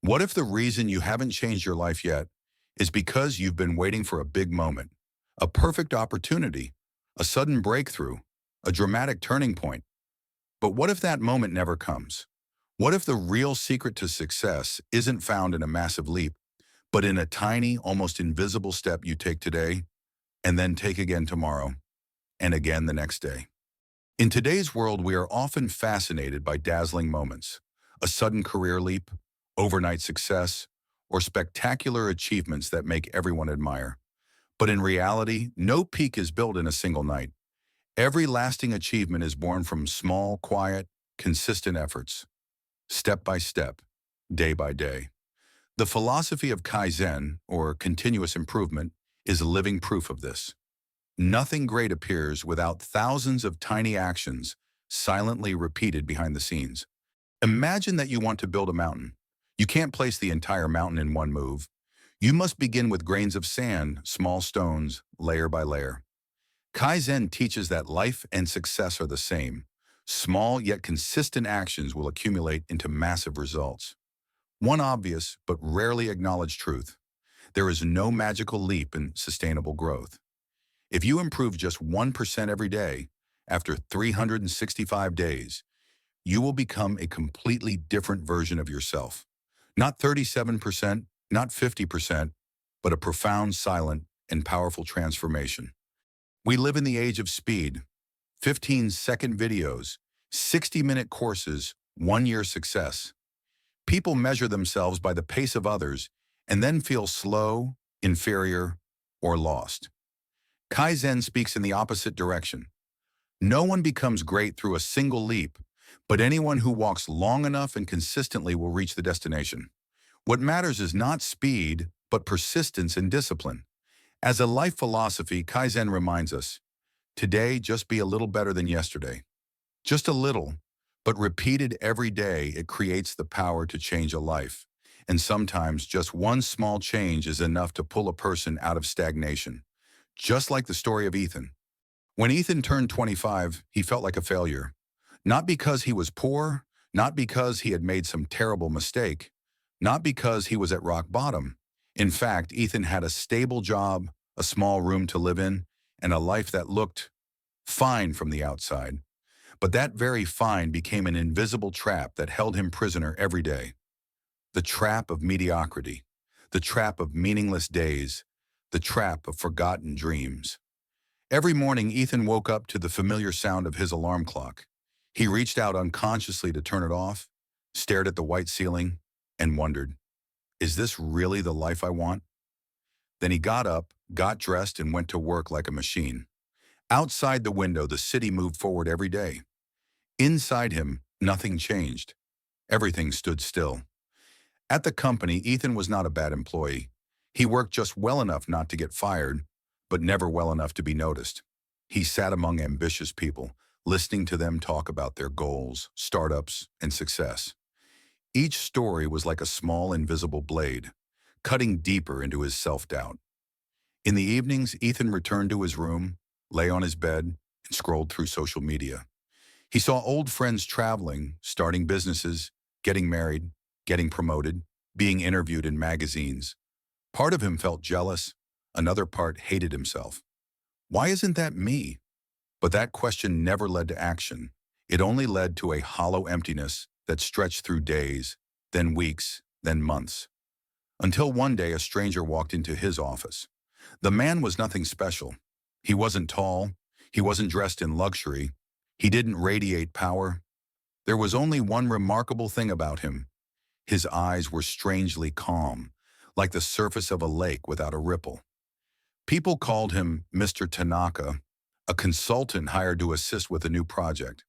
What if the reason you haven't changed your life yet is because you've been waiting for a big moment, a perfect opportunity, a sudden breakthrough, a dramatic turning point? But what if that moment never comes? What if the real secret to success isn't found in a massive leap, but in a tiny, almost invisible step you take today and then take again tomorrow and again the next day? In today's world, we are often fascinated by dazzling moments, a sudden career leap, overnight success, or spectacular achievements that make everyone admire. But in reality, no peak is built in a single night. Every lasting achievement is born from small, quiet, consistent efforts, step by step, day by day. The philosophy of Kaizen, or continuous improvement, is living proof of this. Nothing great appears without thousands of tiny actions silently repeated behind the scenes. Imagine that you want to build a mountain. You can't place the entire mountain in one move. You must begin with grains of sand, small stones, layer by layer. Kaizen teaches that life and success are the same. Small yet consistent actions will accumulate into massive results. One obvious but rarely acknowledged truth: there is no magical leap in sustainable growth. If you improve just 1% every day, after 365 days, you will become a completely different version of yourself. Not 37%, not 50%, but a profound, silent, and powerful transformation. We live in the age of speed: 15-second videos, 60-minute courses, one-year success. People measure themselves by the pace of others and then feel slow, inferior, or lost. Kaizen speaks in the opposite direction. No one becomes great through a single leap, but anyone who walks long enough and consistently will reach the destination. What matters is not speed, but persistence and discipline. As a life philosophy, Kaizen reminds us, today just be a little better than yesterday. Just a little, but repeated every day, it creates the power to change a life. And sometimes just one small change is enough to pull a person out of stagnation. Just like the story of Ethan. When Ethan turned 25, he felt like a failure. Not because he was poor, not because he had made some terrible mistake, not because he was at rock bottom. In fact, Ethan had a stable job, a small room to live in, and a life that looked fine from the outside. But that very fine became an invisible trap that held him prisoner every day. The trap of mediocrity, the trap of meaningless days, the trap of forgotten dreams. Every morning, Ethan woke up to the familiar sound of his alarm clock. He reached out unconsciously to turn it off, stared at the white ceiling, and wondered, is this really the life I want? Then he got up, got dressed, and went to work like a machine. Outside the window, the city moved forward every day. Inside him, nothing changed. Everything stood still. At the company, Ethan was not a bad employee. He worked just well enough not to get fired, but never well enough to be noticed. He sat among ambitious people, listening to them talk about their goals, startups, and success. Each story was like a small invisible blade, cutting deeper into his self-doubt. In the evenings, Ethan returned to his room, lay on his bed, and scrolled through social media. He saw old friends traveling, starting businesses, getting married, getting promoted, being interviewed in magazines. Part of him felt jealous, another part hated himself. Why isn't that me? But that question never led to action. It only led to a hollow emptiness that stretched through days, then weeks, then months. Until one day a stranger walked into his office. The man was nothing special. He wasn't tall. He wasn't dressed in luxury. He didn't radiate power. There was only one remarkable thing about him. His eyes were strangely calm, like the surface of a lake without a ripple. People called him Mr. Tanaka, a consultant hired to assist with a new project.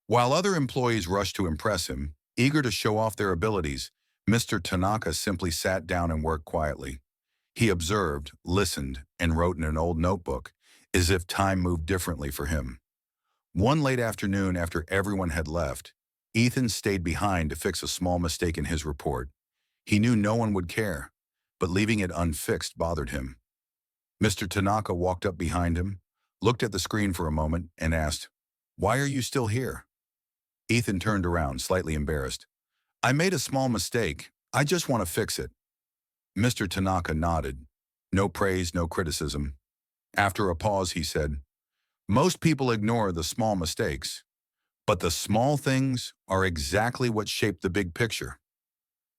While other employees rushed to impress him, eager to show off their abilities, Mr. Tanaka simply sat down and worked quietly. He observed, listened, and wrote in an old notebook, as if time moved differently for him. One late afternoon, after everyone had left, Ethan stayed behind to fix a small mistake in his report. He knew no one would care, but leaving it unfixed bothered him. Mr. Tanaka walked up behind him, looked at the screen for a moment, and asked, "Why are you still here?" Ethan turned around, slightly embarrassed. "I made a small mistake," I just want to fix it. Mr. Tanaka nodded. No praise, no criticism. After a pause, he said, most people ignore the small mistakes, but the small things are exactly what shape the big picture.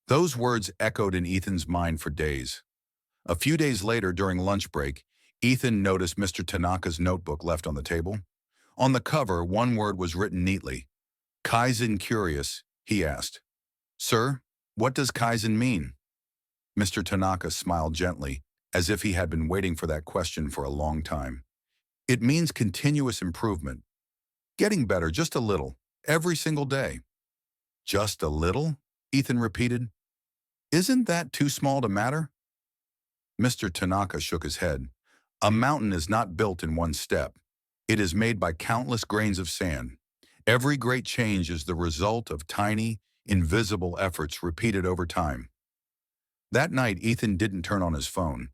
Those words echoed in Ethan's mind for days. A few days later, during lunch break, Ethan noticed Mr. Tanaka's notebook left on the table. On the cover, one word was written neatly. Kaizen curious, he asked. Sir, what does Kaizen mean? Mr. Tanaka smiled gently, as if he had been waiting for that question for a long time. It means continuous improvement. Getting better just a little, every single day. Just a little? Ethan repeated. Isn't that too small to matter? Mr. Tanaka shook his head. A mountain is not built in one step. It is made by countless grains of sand. Every great change is the result of tiny, invisible efforts repeated over time. That night, Ethan didn't turn on his phone.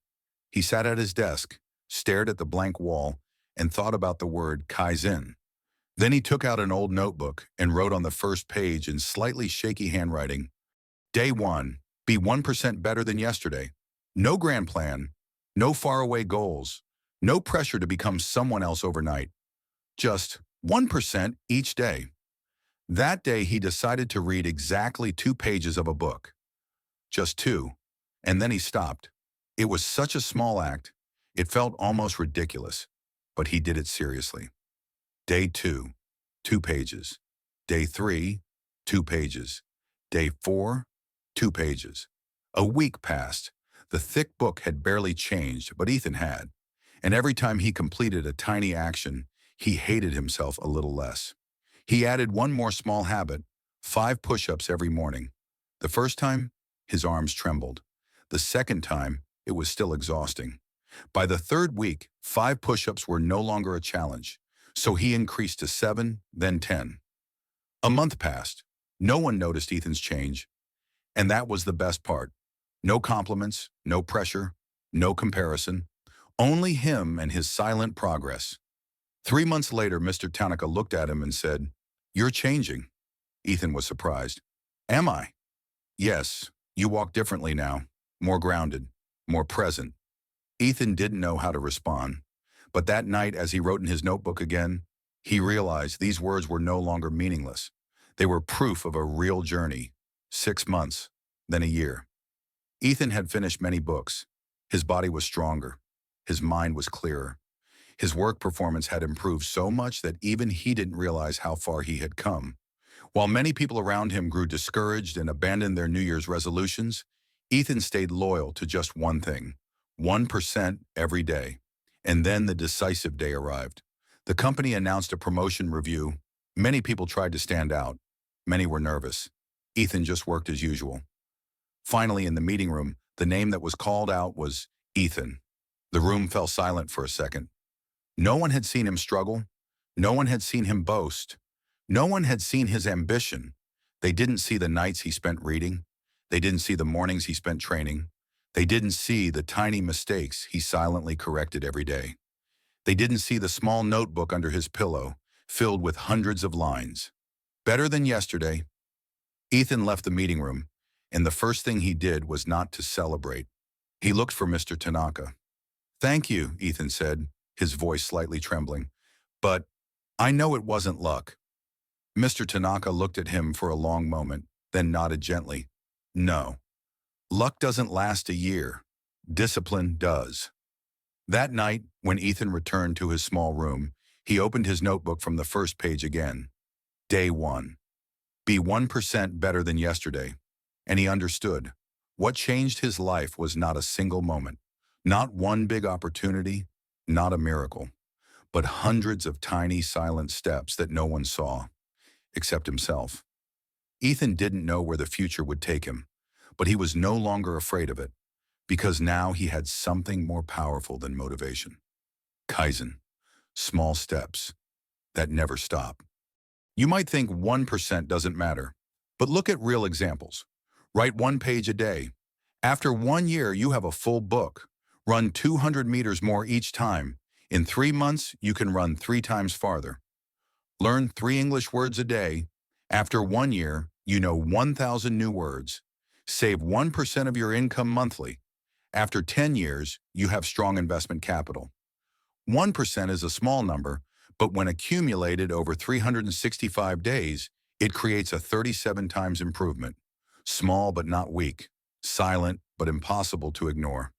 He sat at his desk, stared at the blank wall, and thought about the word Kaizen. Then he took out an old notebook and wrote on the first page in slightly shaky handwriting, Day 1, be 1% better than yesterday. No grand plan, no faraway goals, no pressure to become someone else overnight. Just 1% each day. That day, he decided to read exactly 2 pages of a book. Just 2. And then he stopped. It was such a small act, it felt almost ridiculous, but he did it seriously. Day 2, 2 pages. Day 3, 2 pages. Day 4, 2 pages. A week passed. The thick book had barely changed, but Ethan had. And every time he completed a tiny action, he hated himself a little less. He added one more small habit, 5 push-ups every morning. The first time, his arms trembled. The second time, it was still exhausting. By the third week, 5 push-ups were no longer a challenge, so he increased to 7, then 10. A month passed. No one noticed Ethan's change, and that was the best part. No compliments, no pressure, no comparison. Only him and his silent progress. 3 months later, Mr. Tanaka looked at him and said, You're changing. Ethan was surprised. Am I? Yes, you walk differently now, more grounded, more present. Ethan didn't know how to respond, but that night as he wrote in his notebook again, he realized these words were no longer meaningless. They were proof of a real journey, 6 months, then a year. Ethan had finished many books. His body was stronger. His mind was clearer. His work performance had improved so much that even he didn't realize how far he had come. While many people around him grew discouraged and abandoned their New Year's resolutions, Ethan stayed loyal to just one thing, 1% every day. And then the decisive day arrived. The company announced a promotion review. Many people tried to stand out. Many were nervous. Ethan just worked as usual. Finally, in the meeting room, the name that was called out was Ethan. The room fell silent for a second. No one had seen him struggle. No one had seen him boast. No one had seen his ambition. They didn't see the nights he spent reading. They didn't see the mornings he spent training. They didn't see the tiny mistakes he silently corrected every day. They didn't see the small notebook under his pillow, filled with hundreds of lines. Better than yesterday. Ethan left the meeting room, and the first thing he did was not to celebrate. He looked for Mr. Tanaka. Thank you, Ethan said, his voice slightly trembling. But I know it wasn't luck. Mr. Tanaka looked at him for a long moment, then nodded gently. No. Luck doesn't last a year. Discipline does. That night, when Ethan returned to his small room, he opened his notebook from the first page again. Day 1. Be 1% better than yesterday. And he understood. What changed his life was not a single moment, not one big opportunity, not a miracle, but hundreds of tiny silent steps that no one saw, except himself. Ethan didn't know where the future would take him, but he was no longer afraid of it, because now he had something more powerful than motivation. Kaizen, small steps that never stop. You might think 1% doesn't matter, but look at real examples. Write 1 page a day. After 1 year, you have a full book. Run 200 meters more each time. In 3 months, you can run 3 times farther. Learn 3 English words a day. After 1 year, you know 1,000 new words. Save 1% of your income monthly. After 10 years, you have strong investment capital. 1% is a small number, but when accumulated over 365 days, it creates a 37 times improvement. Small but not weak. Silent but impossible to ignore.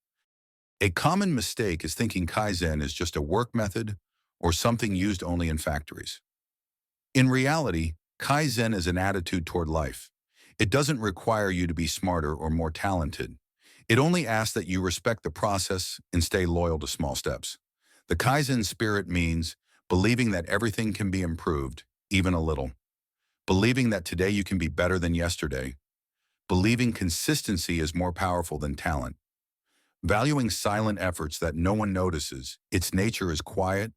A common mistake is thinking Kaizen is just a work method or something used only in factories. In reality, Kaizen is an attitude toward life. It doesn't require you to be smarter or more talented. It only asks that you respect the process and stay loyal to small steps. The Kaizen spirit means believing that everything can be improved, even a little. Believing that today you can be better than yesterday. Believing consistency is more powerful than talent. Valuing silent efforts that no one notices. Its nature is quiet,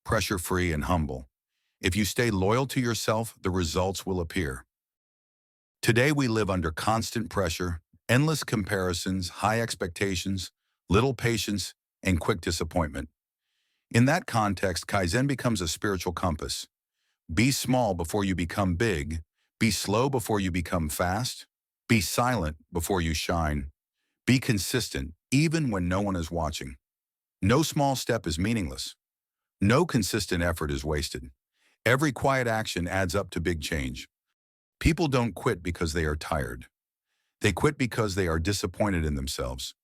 pressure-free, and humble. If you stay loyal to yourself, the results will appear. Today we live under constant pressure, endless comparisons, high expectations, little patience, and quick disappointment. In that context, Kaizen becomes a spiritual compass. Be small before you become big. Be slow before you become fast. Be silent before you shine. Be consistent, even when no one is watching. No small step is meaningless. No consistent effort is wasted. Every quiet action adds up to big change. People don't quit because they are tired. They quit because they are disappointed in themselves.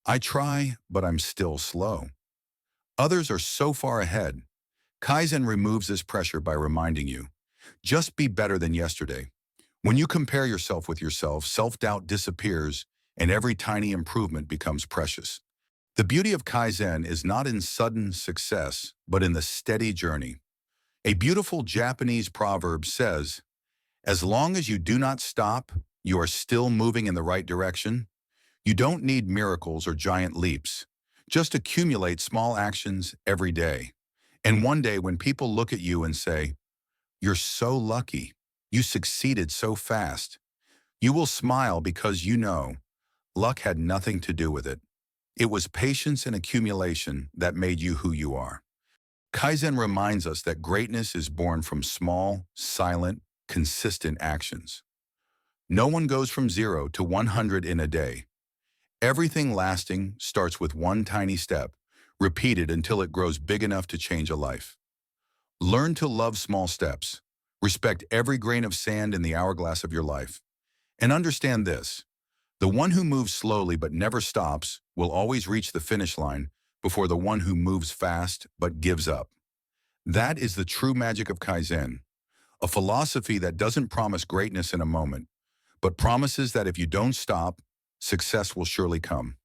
I try, but I'm still slow. Others are so far ahead. Kaizen removes this pressure by reminding you, just be better than yesterday. When you compare yourself with yourself, self-doubt disappears and every tiny improvement becomes precious. The beauty of Kaizen is not in sudden success, but in the steady journey. A beautiful Japanese proverb says, as long as you do not stop, you are still moving in the right direction. You don't need miracles or giant leaps. Just accumulate small actions every day. And one day when people look at you and say, you're so lucky, you succeeded so fast, you will smile because you know luck had nothing to do with it. It was patience and accumulation that made you who you are. Kaizen reminds us that greatness is born from small, silent, consistent actions. No one goes from 0 to 100 in a day. Everything lasting starts with one tiny step, repeated until it grows big enough to change a life. Learn to love small steps. Respect every grain of sand in the hourglass of your life. And understand this, the one who moves slowly but never stops will always reach the finish line before the one who moves fast but gives up. That is the true magic of Kaizen, a philosophy that doesn't promise greatness in a moment, but promises that if you don't stop, success will surely come.